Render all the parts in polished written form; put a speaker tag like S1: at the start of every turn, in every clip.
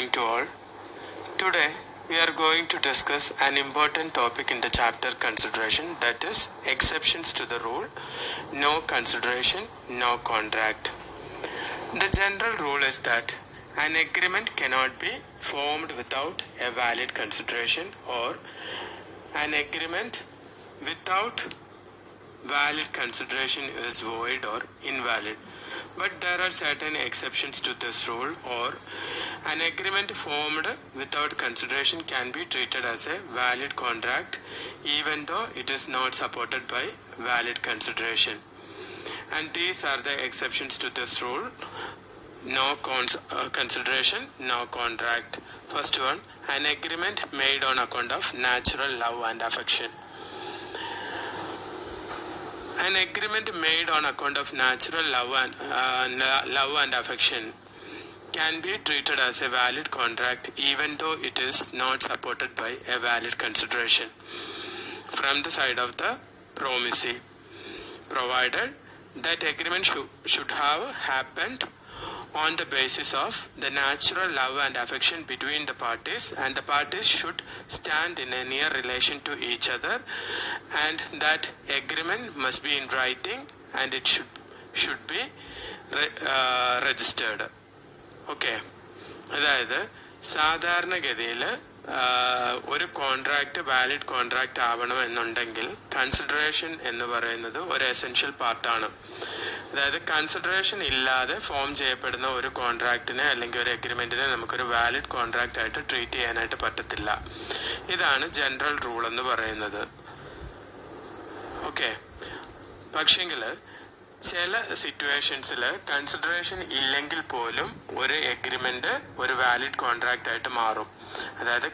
S1: morning to all. Today we are going to discuss an important topic in the chapter consideration, that is exceptions to the rule no consideration, no contract. The general rule is that an agreement cannot be formed without a valid consideration, or an agreement without valid consideration is void or invalid. But there are certain exceptions to this rule, or an agreement formed without consideration can be treated as a valid contract even though it is not supported by valid consideration. And these are the exceptions to this rule: no consideration, no contract. First one, an agreement made on account of natural love and affection. An agreement made on account of natural love and affection can be treated as a valid contract even though it is not supported by a valid consideration from the side of the promisee, provided that agreement should have happened on the basis of the natural love and affection between the parties, and the parties should stand in a near relation to each other, and that agreement must be in writing and it should be registered. Okay, അതായത് സാധാരണഗതിയിൽ ഒരു contract valid contract ആവണമെന്നുണ്ടെങ്കിൽ consideration എന്ന് പറയുന്നത് ഒരു essential പാർട്ടാണ്. അതായത് consideration ഇല്ലാതെ form ചെയ്യപ്പെടുന്ന ഒരു കോൺട്രാക്റ്റിനെ അല്ലെങ്കിൽ ഒരു എഗ്രിമെൻറ്റിനെ നമുക്കൊരു വാലിഡ് കോൺട്രാക്റ്റ് ആയിട്ട് ട്രീറ്റ് ചെയ്യാനായിട്ട് പറ്റത്തില്ല. ഇതാണ് ജനറൽ റൂൾ എന്ന് പറയുന്നത്. ഓക്കെ, പക്ഷെങ്കിൽ ചില സിറ്റുവേഷൻസിൽ കൺസിഡറേഷൻ ഇല്ലെങ്കിൽ പോലും ഒരു എഗ്രിമെന്റ് ഒരു വാലിഡ് കോൺട്രാക്റ്റ് ആയിട്ട് മാറും. അതായത്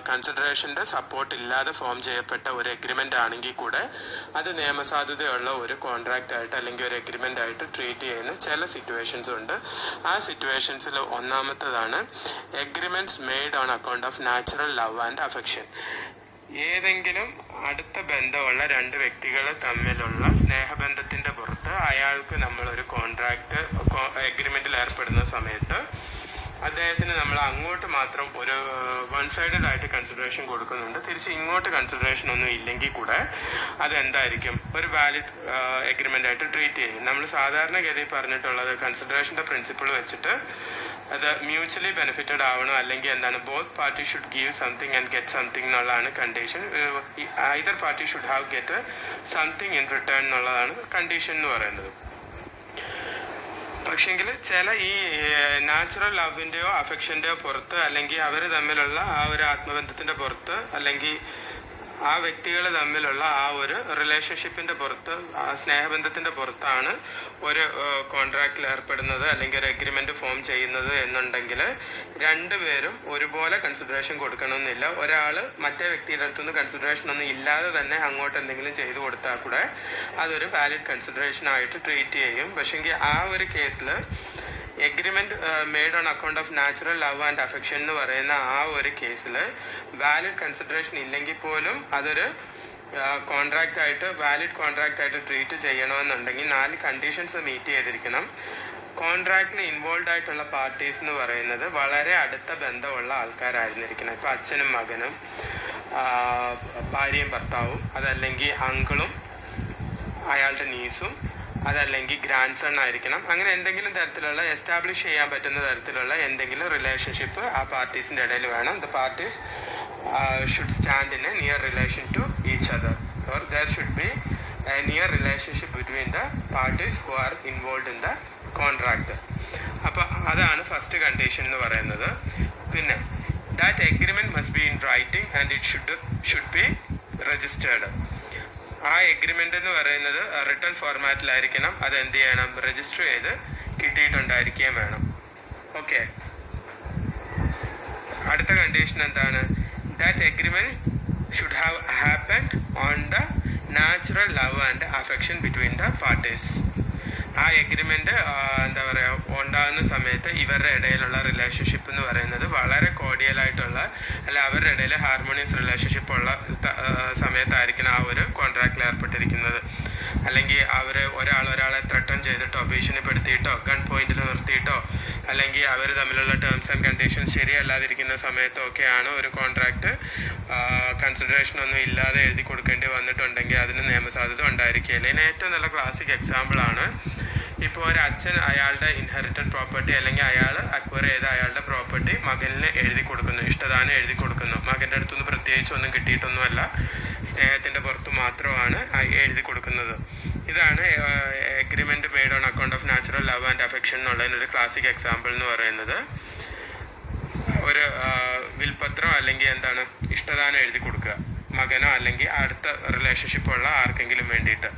S1: കൺസിഡറേഷന്റെ സപ്പോർട്ട് ഇല്ലാതെ ഫോം ചെയ്യപ്പെട്ട ഒരു എഗ്രിമെന്റ് ആണെങ്കിൽ കൂടെ അത് നിയമസാധുതയുള്ള ഒരു കോൺട്രാക്റ്റ് ആയിട്ട് അല്ലെങ്കിൽ ഒരു എഗ്രിമെന്റ് ആയിട്ട് ട്രീറ്റ് ചെയ്യുന്ന ചില സിറ്റുവേഷൻസ് ഉണ്ട്. ആ സിറ്റുവേഷൻസിൽ ഒന്നാമത്തേതാണ് agreements made on account of natural love and affection. ഏതെങ്കിലും അടുത്ത ബന്ധമുള്ള രണ്ട് വ്യക്തികൾ തമ്മിലുള്ള സ്നേഹബന്ധത്തിന്റെ പുറത്ത് അയാൾക്ക് നമ്മളൊരു കോൺട്രാക്ട് എഗ്രിമെന്റിൽ ഏർപ്പെടുന്ന സമയത്ത് അദ്ദേഹത്തിന് നമ്മൾ അങ്ങോട്ട് മാത്രം ഒരു വൺ സൈഡഡ് ആയിട്ട് കൺസിഡറേഷൻ കൊടുക്കുന്നുണ്ട്, തിരിച്ച് ഇങ്ങോട്ട് കൺസിഡറേഷൻ ഒന്നും ഇല്ലെങ്കിൽ കൂടെ അതെന്തായിരിക്കും ഒരു വാലിഡ് എഗ്രിമെന്റ് ആയിട്ട് ട്രീറ്റ് ചെയ്യും. നമ്മൾ സാധാരണഗതി പറഞ്ഞിട്ടുള്ളത് കൺസിഡറേഷന്റെ പ്രിൻസിപ്പിൾ വെച്ചിട്ട് അത് മ്യൂച്വലി ബെനിഫിറ്റഡ് ആവണം, അല്ലെങ്കിൽ എന്താണ് both party should give something and get something എന്നുള്ളതാണ് condition. Either party should have get something in return എന്നുള്ളതാണ് കണ്ടീഷൻ എന്ന് പറയുന്നത്. പക്ഷെങ്കിൽ ചില ഈ നാച്ചുറൽ ലവിൻ്റെയോ അഫെക്ഷൻ്റെയോ പുറത്ത്, അല്ലെങ്കിൽ അവർ തമ്മിലുള്ള ആ ഒരു ആത്മബന്ധത്തിൻ്റെ പുറത്ത്, അല്ലെങ്കിൽ ആ വ്യക്തികൾ തമ്മിലുള്ള ആ ഒരു റിലേഷൻഷിപ്പിന്റെ പുറത്ത്, ആ സ്നേഹബന്ധത്തിന്റെ പുറത്താണ് ഒരു കോൺട്രാക്റ്റിൽ ഏർപ്പെടുന്നത് അല്ലെങ്കിൽ ഒരു എഗ്രിമെന്റ് ഫോം ചെയ്യുന്നത് എന്നുണ്ടെങ്കിൽ രണ്ടുപേരും ഒരുപോലെ കൺസിഡറേഷൻ കൊടുക്കണമെന്നില്ല. ഒരാൾ മറ്റേ വ്യക്തിയുടെ അടുത്തുനിന്ന് കൺസിഡറേഷൻ ഒന്നും ഇല്ലാതെ തന്നെ അങ്ങോട്ട് എന്തെങ്കിലും ചെയ്തു കൊടുത്താൽ കൂടെ അതൊരു വാലിഡ് കൺസിഡറേഷൻ ആയിട്ട് ട്രീറ്റ് ചെയ്യും. പക്ഷെങ്കിൽ ആ ഒരു കേസിൽ agreement made on account of natural love and affection എന്ന് പറയുന്ന ആ ഒരു കേസിൽ വാലിഡ് കൺസിഡറേഷൻ ഇല്ലെങ്കിൽ പോലും അതൊരു കോൺട്രാക്റ്റ് ആയിട്ട് വാലിഡ് കോൺട്രാക്റ്റ് ആയിട്ട് ട്രീറ്റ് ചെയ്യണമെന്നുണ്ടെങ്കിൽ 4 കണ്ടീഷൻസ് മീറ്റ് ചെയ്തിരിക്കണം. കോൺട്രാക്റ്റിൽ ഇൻവോൾവ് ആയിട്ടുള്ള പാർട്ടീസ് എന്ന് പറയുന്നത് വളരെ അടുത്ത ബന്ധമുള്ള ആൾക്കാരായിരുന്നിരിക്കണം. ഇപ്പം അച്ഛനും മകനും, ഭാര്യയും ഭർത്താവും, അതല്ലെങ്കിൽ അങ്കിളും അയാളുടെ നീസും, അതല്ലെങ്കിൽ ഗ്രാൻഡ് സൺ ആയിരിക്കണം. അങ്ങനെ എന്തെങ്കിലും തരത്തിലുള്ള എസ്റ്റാബ്ലിഷ് ചെയ്യാൻ പറ്റുന്ന തരത്തിലുള്ള എന്തെങ്കിലും റിലേഷൻഷിപ്പ് ആ പാർട്ടീസിന്റെ ഇടയിൽ വേണം. The parties should stand in a near relation to each other, or there should be a near relationship between the parties who are involve in the contract. അപ്പോൾ അതാണ് ഫസ്റ്റ് കണ്ടീഷൻ എന്ന് പറയുന്നത്. പിന്നെ that agreement must be in writing and it should be registered. ആ agreement എന്ന് പറയുന്നത് return ഫോർമാറ്റിലായിരിക്കണം. അത് എന്ത് ചെയ്യണം? രജിസ്റ്റർ ചെയ്ത് കിട്ടിയിട്ടുണ്ടായിരിക്കുകയും വേണം. ഓക്കെ, അടുത്ത കണ്ടീഷൻ എന്താണ്? That agreement should have happened on the natural love and affection between the parties. ആ എഗ്രിമെന്റ് എന്താ പറയുക ഉണ്ടാകുന്ന സമയത്ത് ഇവരുടെ ഇടയിലുള്ള റിലേഷൻഷിപ്പ് എന്ന് പറയുന്നത് വളരെ കോഡിയലായിട്ടുള്ള, അല്ല അവരുടെ ഇടയിൽ ഹാർമോണിയസ് റിലേഷൻഷിപ്പ് ഉള്ള സമയത്തായിരിക്കണം ആ ഒരു കോൺട്രാക്റ്റിൽ ഏർപ്പെട്ടിരിക്കുന്നത്. അല്ലെങ്കിൽ അവർ ഒരാളെ ത്രട്ടൺ ചെയ്തിട്ടോ ഭീഷണിപ്പെടുത്തിയിട്ടോ ഗൺ പോയിന്റിൽ നിർത്തിയിട്ടോ അല്ലെങ്കിൽ അവർ തമ്മിലുള്ള ടേംസ് ആൻഡ് കണ്ടീഷൻസ് ശരിയല്ലാതിരിക്കുന്ന സമയത്തൊക്കെയാണ് ഒരു കോൺട്രാക്ട് കൺസിഡറേഷൻ ഒന്നും ഇല്ലാതെ എഴുതി കൊടുക്കേണ്ടി വന്നിട്ടുണ്ടെങ്കിൽ അതിന് നിയമസാധ്യത ഉണ്ടായിരിക്കുകയില്ല. ഇതിന് ഏറ്റവും നല്ല ക്ലാസിക് എക്സാമ്പിളാണ് ഇപ്പോൾ ഒരു അച്ഛൻ അയാളുടെ ഇൻഹെറിറ്റഡ് പ്രോപ്പർട്ടി അല്ലെങ്കിൽ അയാൾ അക്വയർ ചെയ്ത അയാളുടെ പ്രോപ്പർട്ടി മകനിന് എഴുതി കൊടുക്കുന്നു, ഇഷ്ടദാനം എഴുതി കൊടുക്കുന്നു. മകൻ്റെ അടുത്തുനിന്ന് പ്രത്യേകിച്ച് ഒന്നും കിട്ടിയിട്ടൊന്നുമല്ല, സ്നേഹത്തിൻ്റെ പുറത്ത് മാത്രമാണ് എഴുതി കൊടുക്കുന്നത്. ഇതാണ് agreement made on account of natural love and affection എന്നുള്ളതിനൊരു ക്ലാസിക് എക്സാമ്പിൾ എന്ന് പറയുന്നത്. ഒരു വിൽപത്രം അല്ലെങ്കിൽ ഇഷ്ടദാനം എഴുതി കൊടുക്കുക മകനോ അല്ലെങ്കിൽ അടുത്ത റിലേഷൻഷിപ്പുള്ള ആർക്കെങ്കിലും വേണ്ടിയിട്ട്.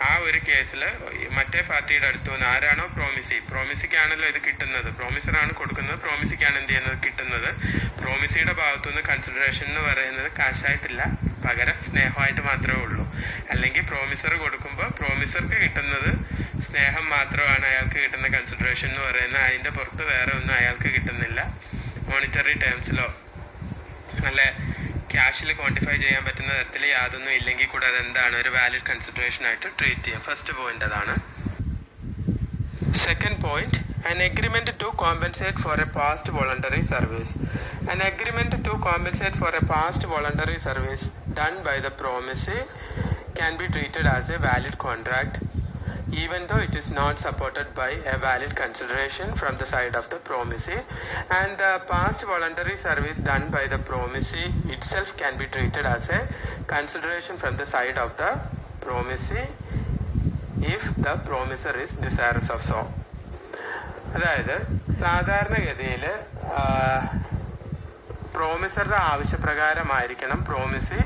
S1: ആ ഒരു കേസിൽ മറ്റേ പാർട്ടിയുടെ അടുത്ത് നിന്ന് ആരാണോ പ്രോമിസിക്കാണല്ലോ ഇത് കിട്ടുന്നത്, പ്രോമിസറാണ് കൊടുക്കുന്നത്, പ്രോമിസിക്കാണ് എന്ത് ചെയ്യുന്നത് കിട്ടുന്നത്. പ്രോമിസിയുടെ ഭാഗത്തുനിന്ന് കൺസിഡറേഷൻ എന്ന് പറയുന്നത് കാശായിട്ടില്ല, പകരം സ്നേഹമായിട്ട് മാത്രമേ ഉള്ളൂ. അല്ലെങ്കിൽ പ്രോമിസർ കൊടുക്കുമ്പോൾ പ്രോമിസർക്ക് കിട്ടുന്നത് സ്നേഹം മാത്രമാണ് അയാൾക്ക് കിട്ടുന്ന കൺസിഡറേഷൻ എന്ന് പറയുന്നത്. അതിൻ്റെ പുറത്ത് വേറെ ഒന്നും അയാൾക്ക് കിട്ടുന്നില്ല. മോണിറ്ററി ടേംസിലോ നല്ല ക്യാഷിൽ ക്വാണ്ടിഫൈ ചെയ്യാൻ പറ്റുന്ന തരത്തിൽ യാതൊന്നും ഇല്ലെങ്കിൽ കൂടെ അതെന്താണ് ഒരു വാലിഡ് കൺസിഡറേഷൻ ആയിട്ട് ട്രീറ്റ് ചെയ്യാം. ഫസ്റ്റ് പോയിന്റ് അതാണ്. Second point, an agreement to compensate for a past voluntary service. An agreement to compensate for a past voluntary service done by the promisee can be treated as a valid contract even though it is not supported by a valid consideration from the side of the promisee, and the past voluntary service done by the promisee itself can be treated as a consideration from the side of the promisee if the promiser is desirous of so. അതായത് സാധാരണഗതിയിൽ പ്രോമിസറുടെ ആവശ്യപ്രകാരമായിരിക്കണം promisee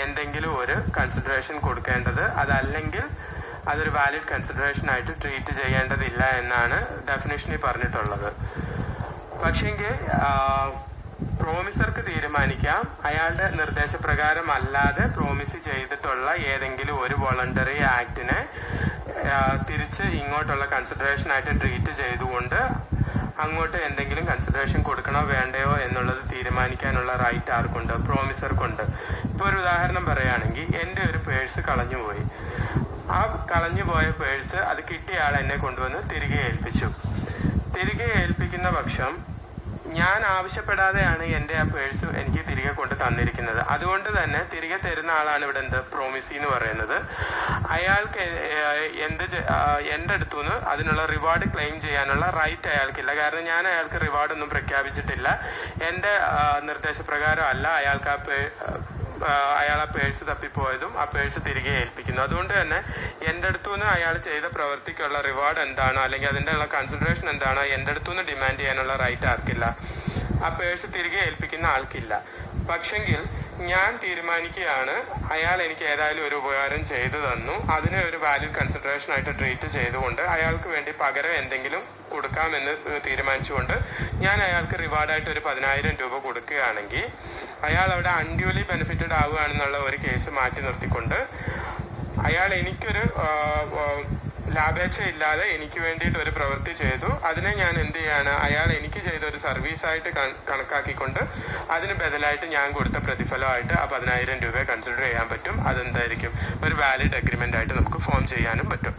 S1: എന്തെങ്കിലും ഒരു consideration കൊടുക്കേണ്ടത്. അതല്ലെങ്കിൽ അതൊരു valid consideration ആയിട്ട് treat ചെയ്യേണ്ടതില്ല എന്നാണ് ഡെഫിനിഷനിൽ പറഞ്ഞിട്ടുള്ളത്. പക്ഷെങ്കിൽ പ്രോമിസർക്ക് തീരുമാനിക്കാം അയാളുടെ നിർദ്ദേശപ്രകാരം അല്ലാതെ പ്രോമിസ് ചെയ്തിട്ടുള്ള ഏതെങ്കിലും ഒരു വോളണ്ടറി ആക്ടിനെ തിരിച്ച് ഇങ്ങോട്ടുള്ള കൺസിഡറേഷൻ ആയിട്ട് ട്രീറ്റ് ചെയ്തുകൊണ്ട് അങ്ങോട്ട് എന്തെങ്കിലും കൺസിഡറേഷൻ കൊടുക്കണോ വേണ്ടയോ എന്നുള്ളത് തീരുമാനിക്കാനുള്ള റൈറ്റ് ആർക്കുണ്ട്? പ്രോമിസർക്കുണ്ട്. ഇപ്പോൾ ഒരു ഉദാഹരണം പറയുകയാണെങ്കിൽ എൻ്റെ ഒരു പേഴ്സ് കളഞ്ഞുപോയി. ആ കളഞ്ഞു പോയ പേഴ്സ് അത് കിട്ടിയ ആൾ എന്നെ കൊണ്ടുവന്ന് തിരികെ ഏൽപ്പിച്ചു. തിരികെ ഏൽപ്പിക്കുന്ന പക്ഷം ഞാൻ ആവശ്യപ്പെടാതെയാണ് എൻ്റെ ആ പേഴ്സ് എനിക്ക് തിരികെ കൊണ്ട് തന്നിരിക്കുന്നത്. അതുകൊണ്ട് തന്നെ തിരികെ തരുന്ന ആളാണ് ഇവിടെ പ്രോമിസി എന്ന് പറയുന്നത്. അയാൾക്ക് എൻ്റെ അടുത്തുനിന്ന് അതിനുള്ള റിവാർഡ് ക്ലെയിം ചെയ്യാനുള്ള റൈറ്റ് അയാൾക്കില്ല. കാരണം ഞാൻ അയാൾക്ക് റിവാർഡൊന്നും പ്രഖ്യാപിച്ചിട്ടില്ല. എൻ്റെ നിർദ്ദേശപ്രകാരം അല്ല അയാൾക്ക് അയാൾ ആ പേഴ്സ് തപ്പിപ്പോയതും ആ പേഴ്സ് തിരികെ ഏൽപ്പിക്കുന്നു. അതുകൊണ്ട് തന്നെ എൻ്റെ അടുത്തുനിന്ന് അയാൾ ചെയ്ത പ്രവൃത്തിക്കുള്ള റിവാർഡ് എന്താണോ അല്ലെങ്കിൽ അതിൻ്റെ ഉള്ള കൺസിഡറേഷൻ എന്താണോ എൻ്റെ അടുത്തുനിന്ന് ഡിമാൻഡ് ചെയ്യാനുള്ള റൈറ്റ് ആർക്കില്ല, ആ പേഴ്സ് തിരികെ ഏൽപ്പിക്കുന്ന ആൾക്കില്ല. പക്ഷെങ്കിൽ ഞാൻ തീരുമാനിക്കുകയാണ് അയാൾ എനിക്ക് ഏതായാലും ഒരു ഉപകാരം ചെയ്തു തന്നു, അതിനെ ഒരു വാല്യൂ കൺസിഡറേഷൻ ആയിട്ട് ട്രീറ്റ് ചെയ്തുകൊണ്ട് അയാൾക്ക് വേണ്ടി പകരം എന്തെങ്കിലും കൊടുക്കാമെന്ന് തീരുമാനിച്ചുകൊണ്ട് ഞാൻ അയാൾക്ക് റിവാർഡായിട്ട് ഒരു 10,000 രൂപ കൊടുക്കുകയാണെങ്കിൽ അയാൾ അവിടെ അൺഡ്യൂലി ബെനിഫിറ്റഡ് ആവുകയാണെന്നുള്ള ഒരു കേസ് മാറ്റി നിർത്തിക്കൊണ്ട് അയാൾ എനിക്കൊരു ലാഭേച്ഛയില്ലാതെ എനിക്ക് വേണ്ടിയിട്ട് ഒരു പ്രവൃത്തി ചെയ്തു, അതിനെ ഞാൻ എന്ത് ചെയ്യാണ്, അയാൾ എനിക്ക് ചെയ്ത ഒരു സർവീസായിട്ട് കണക്കാക്കിക്കൊണ്ട് അതിന് ബദലായിട്ട് ഞാൻ കൊടുത്ത പ്രതിഫലമായിട്ട് ആ 10,000 രൂപയെ കൺസിഡർ ചെയ്യാൻ പറ്റും. അതെന്തായിരിക്കും ഒരു വാലിഡ് അഗ്രിമെന്റ് ആയിട്ട് നമുക്ക് ഫോം ചെയ്യാനും പറ്റും.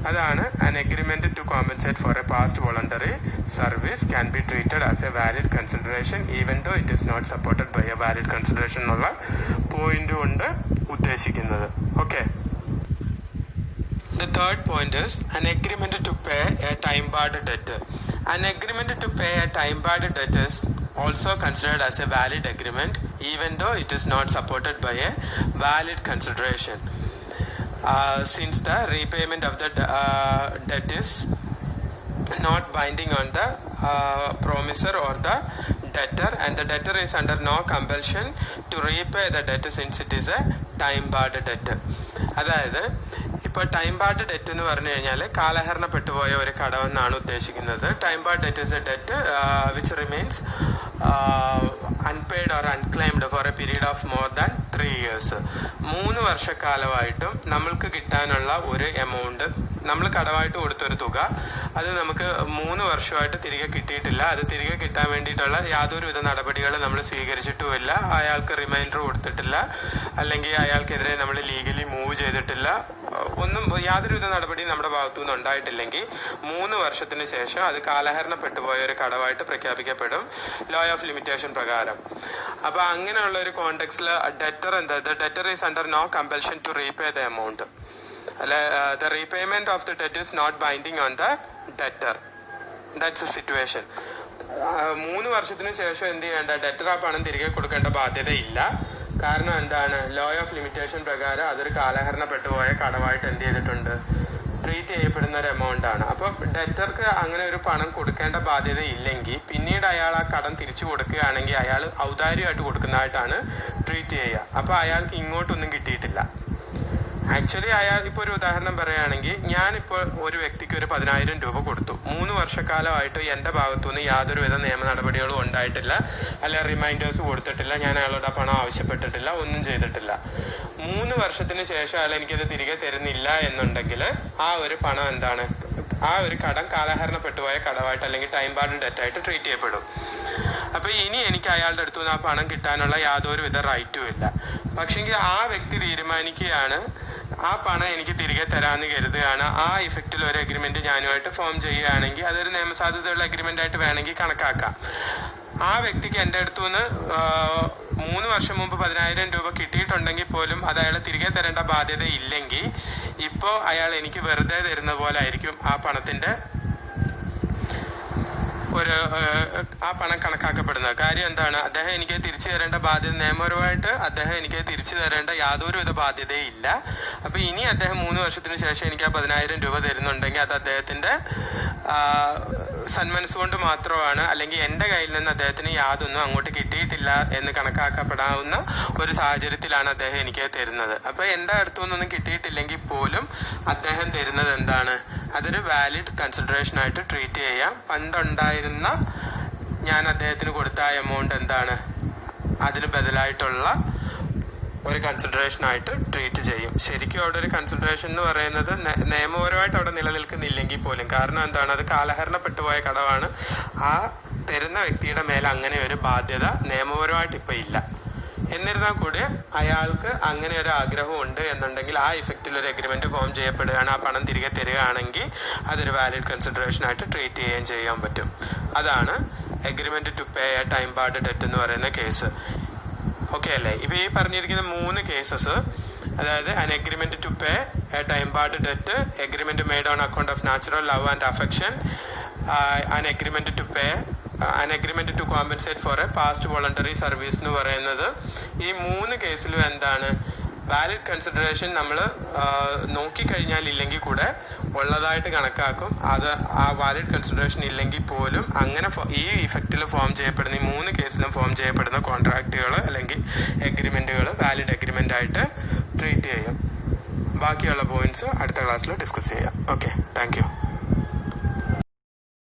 S1: അതാണ് an agreement to compensate for a past voluntary service can be treated as a valid consideration even though it is not supported by a valid consideration എന്നുള്ള പോയിന്റ് കൊണ്ട് ഉദ്ദേശിക്കുന്നത്. Okay. The third point is an agreement to pay a time-barred debt. An agreement to pay a time-barred debt is also considered as a valid agreement even though it is not supported by a valid consideration. Since the repayment of the debt is not binding on the promisor or the debtor, and the debtor is under no compulsion to repay the debt since it is a time-barred debt. അതായത് ഇപ്പോൾ time barred debt എന്ന് പറഞ്ഞു കഴിഞ്ഞാൽ കാലഹരണപ്പെട്ടുപോയ ഒരു കടമെന്നാണ് ഉദ്ദേശിക്കുന്നത്. Time barred debt is a debt which remains unpaid or unclaimed for a period of more than 3 years. 3 വർഷക്കാലമായിട്ടും നമ്മൾക്ക് കിട്ടാനുള്ള ഒരു എമൗണ്ട്, നമ്മൾ കടമായിട്ട് കൊടുത്തൊരു തുക, അത് നമുക്ക് 3 വർഷമായിട്ട് തിരികെ കിട്ടിയിട്ടില്ല. അത് തിരികെ കിട്ടാൻ വേണ്ടിയിട്ടുള്ള യാതൊരുവിധ നടപടികൾ നമ്മൾ സ്വീകരിച്ചിട്ടുമില്ല. അയാൾക്ക് റിമൈൻഡർ കൊടുത്തിട്ടില്ല, അല്ലെങ്കിൽ അയാൾക്കെതിരെ നമ്മൾ ലീഗലി മൂവ് ചെയ്തിട്ടില്ല. ഒന്നും യാതൊരുവിധ നടപടിയും നമ്മുടെ ഭാഗത്തു നിന്ന് ഉണ്ടായിട്ടില്ലെങ്കിൽ 3 വർഷത്തിന് ശേഷം അത് കാലഹരണപ്പെട്ടു പോയ ഒരു കടമായിട്ട് പ്രഖ്യാപിക്കപ്പെടും ലോ ഓഫ് ലിമിറ്റേഷൻ പ്രകാരം. അപ്പോൾ അങ്ങനെയുള്ള ഒരു കോണ്ടെക്സ്റ്റിൽ debtor debtor is under no compulsion to repay the amount. The repayment of the debt is not binding on the debtor. That's the situation. 3 വർഷത്തിന് ശേഷം എന്ത് ചെയ്യേണ്ട, ഡെറ്റർ ആ പണം തിരികെ കൊടുക്കേണ്ട ബാധ്യതയില്ല. കാരണം എന്താണ്, ലോ ഓഫ് ലിമിറ്റേഷൻ പ്രകാരം അതൊരു കാലഹരണപ്പെട്ടു പോയ കടമായിട്ട് എന്ത് ചെയ്തിട്ടുണ്ട്, ട്രീറ്റ് ചെയ്യപ്പെടുന്ന ഒരു എമൗണ്ട് ആണ്. അപ്പോൾ ഡെറ്റർക്ക് അങ്ങനെ ഒരു പണം കൊടുക്കേണ്ട ബാധ്യത ഇല്ലെങ്കിൽ പിന്നീട് അയാൾ ആ കടം തിരിച്ചു കൊടുക്കുകയാണെങ്കിൽ അയാൾ ഔദാര്യമായിട്ട് കൊടുക്കുന്നതായിട്ടാണ് ട്രീറ്റ് ചെയ്യുക. അപ്പോൾ അയാൾക്ക് ഇങ്ങോട്ടൊന്നും കിട്ടിയിട്ടില്ല. ആക്ച്വലി അയാൾ ഇപ്പോൾ ഒരു ഉദാഹരണം പറയുകയാണെങ്കിൽ, ഞാനിപ്പോൾ ഒരു വ്യക്തിക്ക് ഒരു 10,000 രൂപ കൊടുത്തു. 3 വർഷക്കാലമായിട്ട് എൻ്റെ ഭാഗത്തുനിന്ന് യാതൊരുവിധ നിയമ നടപടികളും ഉണ്ടായിട്ടില്ല, അല്ല റിമൈൻഡേഴ്സ് കൊടുത്തിട്ടില്ല, ഞാൻ അയാളോട് ആ പണം ആവശ്യപ്പെട്ടിട്ടില്ല, ഒന്നും ചെയ്തിട്ടില്ല. 3 വർഷത്തിന് ശേഷം അയാൾ എനിക്കത് തിരികെ തരുന്നില്ല എന്നുണ്ടെങ്കിൽ ആ ഒരു പണം എന്താണ്, ആ ഒരു കടം കാലഹരണപ്പെട്ടു പോയ കടമായിട്ട് അല്ലെങ്കിൽ ടൈം ബാർഡ് ഡെറ്റായിട്ട് ട്രീറ്റ് ചെയ്യപ്പെടും. അപ്പോൾ ഇനി എനിക്ക് അയാളുടെ അടുത്തു നിന്ന് ആ പണം കിട്ടാനുള്ള യാതൊരുവിധ റൈറ്റും ഇല്ല. പക്ഷെങ്കിൽ ആ വ്യക്തി തീരുമാനിക്കുകയാണ് ആ പണം എനിക്ക് തിരികെ തരാമെന്ന് കരുതുകയാണ്. ആ ഇഫക്റ്റിൽ ഒരു എഗ്രിമെൻറ്റ് ഞാനുമായിട്ട് ഫോം ചെയ്യുകയാണെങ്കിൽ അതൊരു നിയമസാധ്യതയുള്ള എഗ്രിമെൻ്റ് ആയിട്ട് വേണമെങ്കിൽ കണക്കാക്കാം. ആ വ്യക്തിക്ക് എൻ്റെ അടുത്തു നിന്ന് 3 വർഷം മുമ്പ് 10,000 രൂപ കിട്ടിയിട്ടുണ്ടെങ്കിൽ പോലും അത് അയാൾ തിരികെ തരേണ്ട ബാധ്യത ഇല്ലെങ്കിൽ ഇപ്പോൾ അയാൾ എനിക്ക് വെറുതെ തരുന്ന പോലെ ആയിരിക്കും ആ പണത്തിൻ്റെ ആ പണം കണക്കാക്കപ്പെടുന്നത്. കാര്യം എന്താണ്, അദ്ദേഹം എനിക്ക് തിരിച്ചു തരേണ്ട ബാധ്യത, നിയമപരമായിട്ട് അദ്ദേഹം എനിക്ക് തിരിച്ചു തരേണ്ട യാതൊരുവിധ ബാധ്യതയും ഇല്ല. അപ്പോൾ ഇനി അദ്ദേഹം 3 വർഷത്തിന് ശേഷം എനിക്ക് ആ 10,000 രൂപ തരുന്നുണ്ടെങ്കിൽ അത് അദ്ദേഹത്തിൻ്റെ സന്മനസ്സുകൊണ്ട് മാത്രമാണ്, അല്ലെങ്കിൽ എൻ്റെ കയ്യിൽ നിന്ന് അദ്ദേഹത്തിന് യാതൊന്നും അങ്ങോട്ട് കിട്ടിയിട്ടില്ല എന്ന് കണക്കാക്കപ്പെടാവുന്ന ഒരു സാഹചര്യത്തിലാണ് അദ്ദേഹം എനിക്ക് തരുന്നത്. അപ്പോൾ എൻ്റെ അടുത്തൊന്നും കിട്ടിയിട്ടില്ലെങ്കിൽ പോലും അദ്ദേഹം തരുന്നത് എന്താണ്, അതൊരു വാലിഡ് കൺസിഡറേഷനായിട്ട് ട്രീറ്റ് ചെയ്യാം. പണ്ടുണ്ടായിരുന്ന ഞാൻ അദ്ദേഹത്തിന് കൊടുത്ത ആ എമൗണ്ട് എന്താണ്, അതിന് ബദലായിട്ടുള്ള ഒരു കൺസിഡറേഷനായിട്ട് ട്രീറ്റ് ചെയ്യും. ശരിക്കും അവിടെ ഒരു കൺസിഡറേഷൻ എന്ന് പറയുന്നത് നിയമപരമായിട്ട് അവിടെ നിലനിൽക്കുന്നില്ലെങ്കിൽ പോലും, കാരണം എന്താണ്, അത് കാലഹരണപ്പെട്ടു പോയ കടമാണ്. ആ തരുന്ന വ്യക്തിയുടെ മേലെ അങ്ങനെ ഒരു ബാധ്യത നിയമപരമായിട്ട് ഇപ്പോൾ ഇല്ല. എന്നിരുന്നാൽ കൂടി അയാൾക്ക് അങ്ങനെ ഒരു ആഗ്രഹം ഉണ്ട് എന്നുണ്ടെങ്കിൽ ആ ഇഫക്റ്റിൽ ഒരു എഗ്രിമെൻറ്റ് ഫോം ചെയ്യപ്പെടുകയാണ്, ആ പണം തിരികെ തരികയാണെങ്കിൽ അതൊരു വാലിഡ് കൺസിഡറേഷനായിട്ട് ട്രീറ്റ് ചെയ്യുകയും ചെയ്യാൻ പറ്റും. അതാണ് agreement to pay a time barred debt എന്ന് പറയുന്ന കേസ്. ഓക്കെ അല്ലേ? ഇപ്പോൾ ഈ പറഞ്ഞിരിക്കുന്ന 3 കേസസ്, അതായത് an agreement to pay a time barred debt, agreement made on account of natural love and affection, an agreement to pay, an agreement to compensate for a past voluntary service എന്ന് പറയുന്നത്, ഈ 3 കേസിലും എന്താണ്, valid consideration നമ്മൾ നോക്കിക്കഴിഞ്ഞാൽ ഇല്ലെങ്കിൽ കൂടെ ഉള്ളതായിട്ട് കണക്കാക്കും. അത് ആ വാലിഡ് കൺസിഡറേഷൻ ഇല്ലെങ്കിൽ പോലും അങ്ങനെ ഈ ഇഫക്റ്റിൽ ഫോം ചെയ്യപ്പെടുന്ന, ഈ 3 കേസിലും ഫോം ചെയ്യപ്പെടുന്ന കോൺട്രാക്റ്റുകൾ അല്ലെങ്കിൽ എഗ്രിമെൻറ്റുകൾ വാലിഡ് എഗ്രിമെൻ്റ് ആയിട്ട് ട്രീറ്റ് ചെയ്യും. ബാക്കിയുള്ള പോയിന്റ്സ് അടുത്ത ക്ലാസ്സിൽ ഡിസ്കസ് ചെയ്യാം. Okay, thank you.